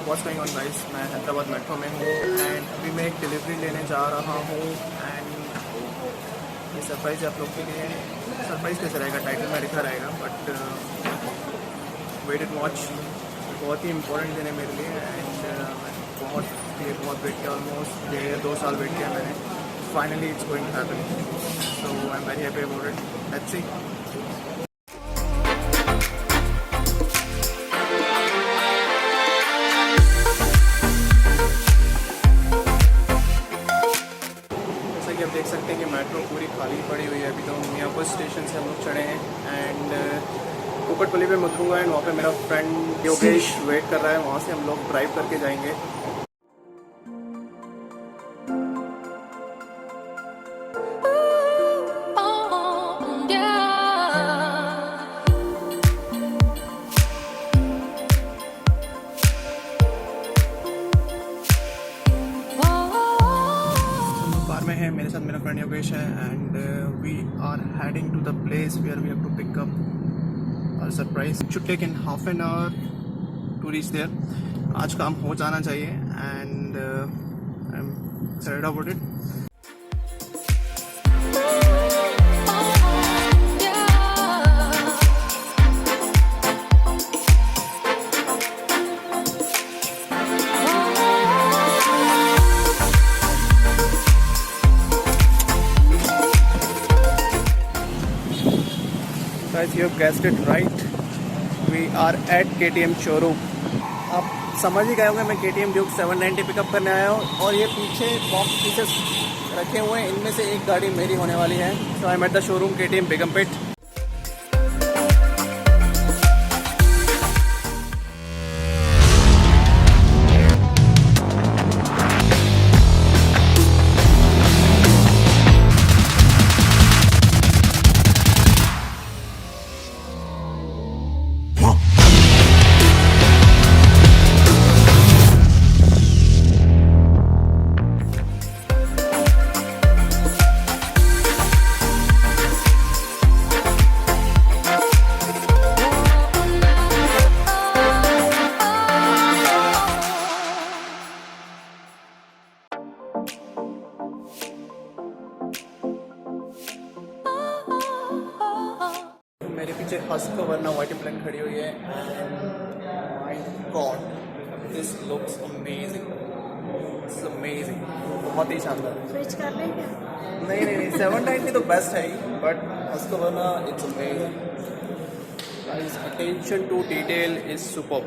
What's going on guys, मैं Hyderabad metro में हूँ एंड अभी मैं एक डिलीवरी लेने जा रहा हूँ एंड ये सरप्राइज़ है आप लोग के लिए। सरप्राइज़ कैसे रहेगा, टाइटल में लिखा रहेगा, बट वेट एंड वॉच। बहुत ही इंपॉर्टेंट दिन है मेरे लिए एंड बहुत वेट किया, ऑलमोस्ट 1.5-2 साल वेट किया मैंने। Finally it's going to happen, so I am very happy about it. Let's see. जैसा कि आप देख सकते हैं कि मेट्रो पूरी खाली पड़ी हुई है। अभी तो मियाँपुर स्टेशन से हम लोग चढ़े हैं एंड कुकटपल्ली पे उतरूँगा एंड वहाँ पे मेरा फ्रेंड योगेश वेट कर रहा है। वहाँ से हम लोग ड्राइव करके जाएंगे। में है मेरे साथ मेरा फ्रेंड योगेश है and we are heading to the place where we have to pick up our surprise. It should take in half an hour to reach there. आज काम हो जाना चाहिए and I am excited about it. Guys, you have guessed it right. We are at KTM showroom. आप समझ ही गए होंगे मैं KTM Duke 790 पिकअप करने आया हूँ और ये पीछे बॉक्स पीसेस रखे हुए हैं, इनमें से एक गाड़ी मेरी होने वाली है। So I'm at the showroom KTM Begumpet. मेरे पीछे हस्को वरना वाइट प्लेन खड़ी हुई है and my God this looks amazing, it's amazing, बहुत ही शानदार। स्विच कर लें क्या? नहीं 790 तो बेस्ट है ही, बट हस्को वरना it's amazing guys. Attention to detail is superb.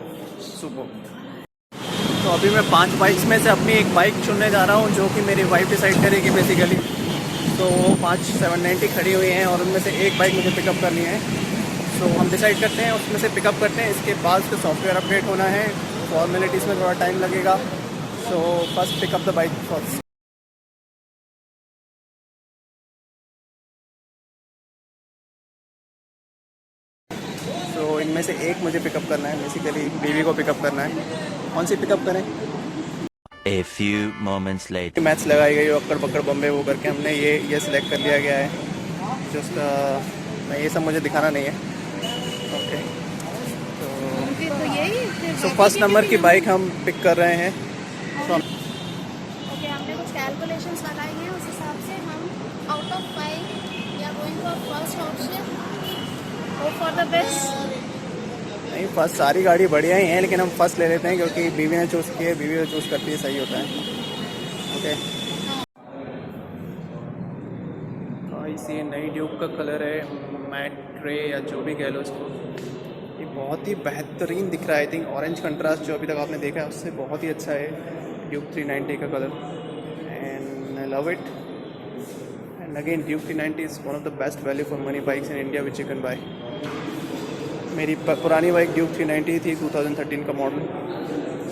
तो अभी मैं 5 बाइक्स में से अपनी एक बाइक चुनने जा रहा हूँ जो कि मेरी वाइफ डिसाइड करेगी बेसिकली। तो 5 790 खड़ी हुई हैं और उनमें से एक बाइक मुझे पिकअप करनी है। तो हम डिसाइड करते हैं, उसमें से पिकअप करते हैं। इसके बाद उसका सॉफ्टवेयर अपडेट होना है, फॉर्मेलिटीज़ में थोड़ा टाइम लगेगा। So first pick up the bike first. तो इनमें से एक मुझे पिकअप करना है, बेसिकली बीवी को पिकअप करना है। कौन सी पिकअप करें? A few moments later. Maths लगाई गई, अक्कड़ पकड़ बम्बे वो करके हमने ये सिलेक्ट कर लिया गया है। जस्ट मैं ये सब मुझे दिखाना नहीं है। ओके, तो यही सो फर्स्ट नंबर की बाइक हम पिक कर रहे हैं। ओके, हमने कुछ कैलकुलेशंस लगाई हैं, उस हिसाब से हम आउट ऑफ 5 या going for first option, go for the best. नहीं, फर्स्ट सारी गाड़ी बढ़िया ही हैं, लेकिन हम फर्स्ट ले लेते हैं क्योंकि बीवी ने चूज़ की है, बीवी ने चूज़ करती है, सही होता है। ओके, गाइस ये नई ड्यूक का कलर है, मैट ग्रे या जो भी कह लो इसको। ये बहुत ही बेहतरीन दिख रहा है। आई थिंक ऑरेंज कंट्रास्ट जो अभी तक आपने देखा है उससे बहुत ही अच्छा है ड्यूक 390 का colour and I love it. And again Duke 390 is one of the best value for money bikes in India which you can buy. मेरी पुरानी बाइक ड्यूक 390 थी, 2013 का model.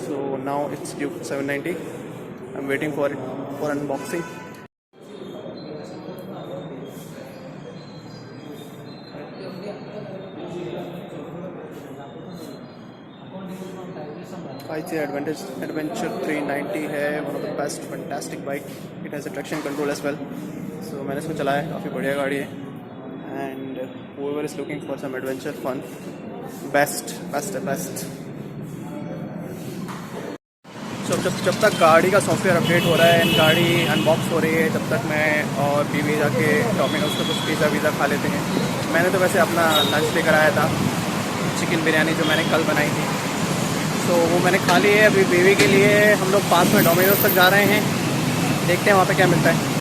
So now it's Duke 790। I am waiting for it for unboxing. Adventure 390 है, one of the best fantastic bike. It has a traction control as well. So मैंने इसको चलाया है, काफ़ी बढ़िया गाड़ी है and whoever is looking for some adventure fun, best जब तक गाड़ी का सॉफ्टवेयर अपडेट हो रहा है एंड गाड़ी अनबॉक्स हो रही है, जब तक मैं और बीवी जाके डोमिनोज से कुछ पिज़्ज़ा खा लेते हैं। मैंने तो वैसे अपना लंच लेकर आया था, चिकन बिरयानी जो मैंने कल बनाई थी, तो वो मैंने खा ली है। अभी बीवी के लिए हम लोग पास में डोमिनोज तक जा रहे हैं, देखते हैं वहाँ पे क्या मिलता है।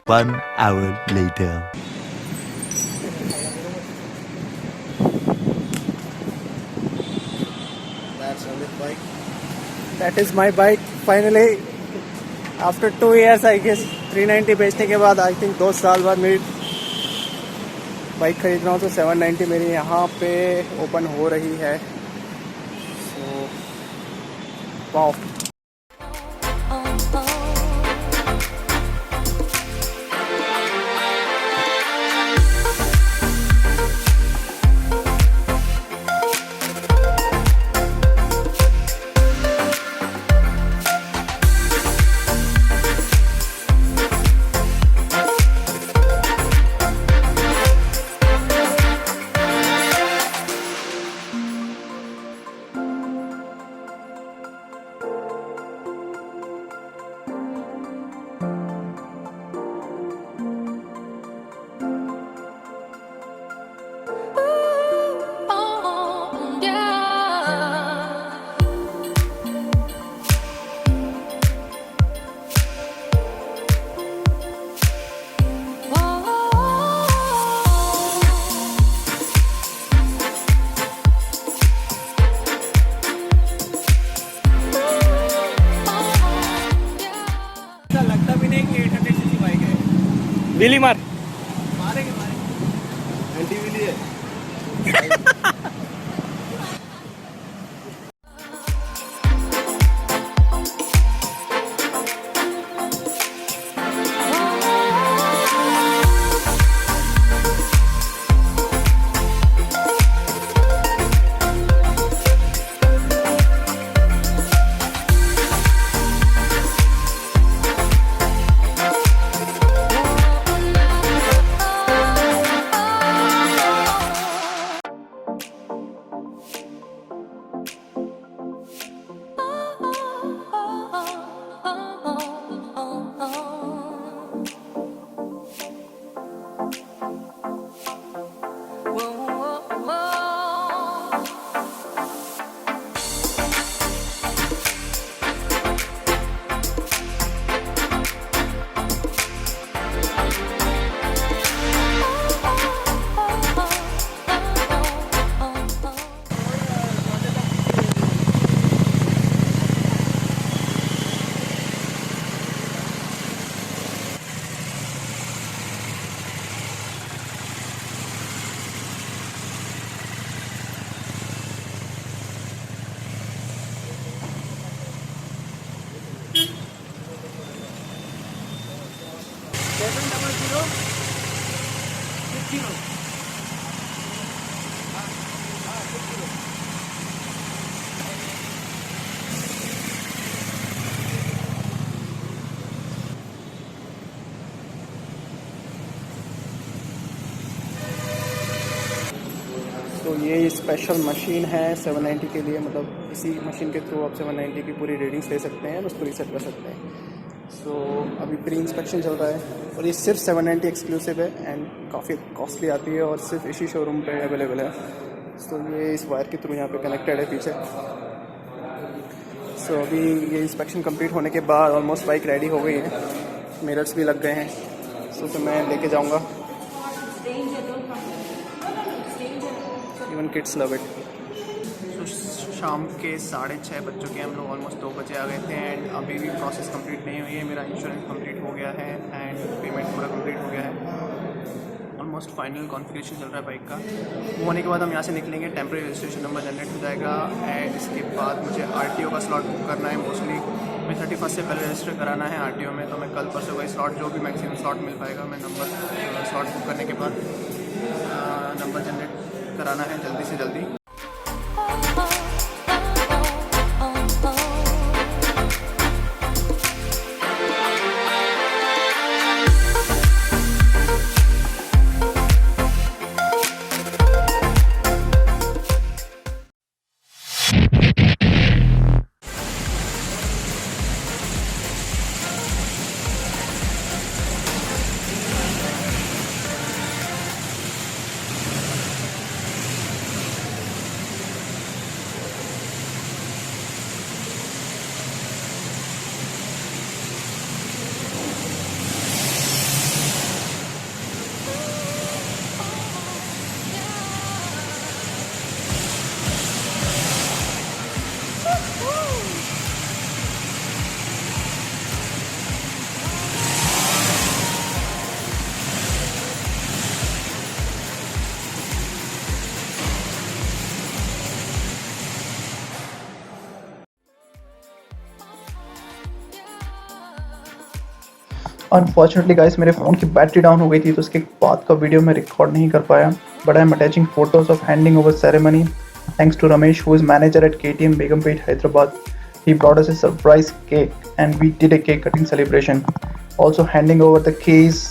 One hour later. That is my bike finally after 2 years I guess। 390 बेचने के बाद आई थिंक 2 साल बाद मेरी बाइक खरीद रहा हूँ, तो 790 मेरी यहाँ पे ओपन हो रही है। So wow. लगता भी नहीं कि 800 सीसी बाइक है। विली मार। मारेंगे एंटी विली है। तो ये स्पेशल मशीन है 790 के लिए, मतलब इसी मशीन के थ्रू आप 790 की पूरी रीडिंग्स ले सकते हैं, उसको रीसेट कर सकते हैं। सो अभी प्री इंस्पेक्शन चल रहा है और ये सिर्फ 790 एक्सक्लूसिव है एंड काफ़ी कॉस्टली आती है और सिर्फ इसी शोरूम पे अवेलेबल है। सो ये इस वायर के थ्रू यहाँ पे कनेक्टेड है पीछे। सो अभी ये इंस्पेक्शन कंप्लीट होने के बाद ऑलमोस्ट बाइक रेडी हो गई है, मिरर्स भी लग गए हैं। सो तो मैं लेके जाऊँगा, इवन किड्स लव इट। शाम के 6:30 बज चुके हैं, हम लोग ऑलमोस्ट 2 बजे आ गए थे एंड अभी भी प्रोसेस कंप्लीट नहीं हुई है। मेरा इंश्योरेंस कंप्लीट हो गया है एंड पेमेंट पूरा कंप्लीट हो गया है। ऑलमोस्ट फाइनल कॉन्फ़िगरेशन चल रहा है बाइक का। वो होने के बाद हम यहाँ से निकलेंगे, टेम्परेरी रजिस्ट्रेशन नंबर जनरेट हो जाएगा एंड इसके बाद मुझे RTO का स्लॉट बुक करना है मोस्टली, मैं 31 से पहले रजिस्टर कराना है RTO में, तो मैं कल परसों का स्लॉट जो भी मैक्सिमम स्लॉट मिल पाएगा मैं नंबर स्लॉट बुक करने के बाद नंबर जनरेट कराना है जल्दी से जल्दी। अनफॉर्चुनेटली गाइस मेरे फ़ोन की बैटरी डाउन हो गई थी, तो उसके बाद का वीडियो मैं रिकॉर्ड नहीं कर पाया, but I am attaching photos of handing over ceremony thanks to Ramesh who is manager at KTM Begumpet Hyderabad. He brought us a surprise cake and we did a cake cutting celebration, also handing over the keys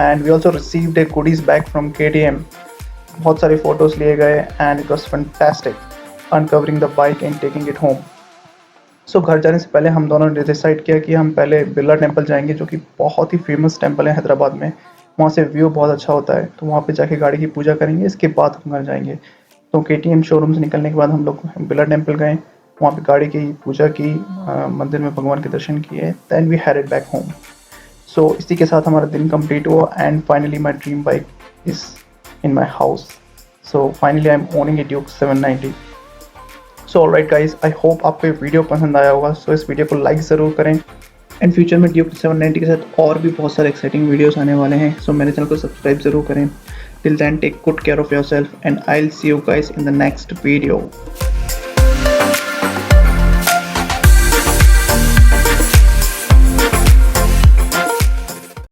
and we also received a goodies bag from KTM. बहुत सारे photos लिए गए and it was fantastic uncovering the bike and taking it home. सो घर जाने से पहले हम दोनों ने डिसाइड किया कि हम पहले बिरला टेम्पल जाएंगे, जो कि बहुत ही फेमस टेम्पल है हैदराबाद में। वहाँ से व्यू बहुत अच्छा होता है, तो वहाँ पे जाके गाड़ी की पूजा करेंगे, इसके बाद हम घर जाएंगे। तो KTM शोरूम से निकलने के बाद हम लोग बिरला टेम्पल गए, वहाँ पे गाड़ी की पूजा की, मंदिर में भगवान के दर्शन किए, then we headed back home. So इसी के साथ हमारा दिन कंप्लीट हुआ and finally my dream bike is in my house. So finally I am owning a Duke 790। So alright guys, I hope आपको ये वीडियो पसंद आया होगा। सो इस वीडियो को लाइक ज़रूर करें एंड फ्यूचर में ड्यूक 790 के साथ और भी बहुत सारे एक्साइटिंग वीडियोस आने वाले हैं। सो मेरे चैनल को सब्सक्राइब ज़रूर करें। Till then take good care of yourself and I will see you guys in the next video.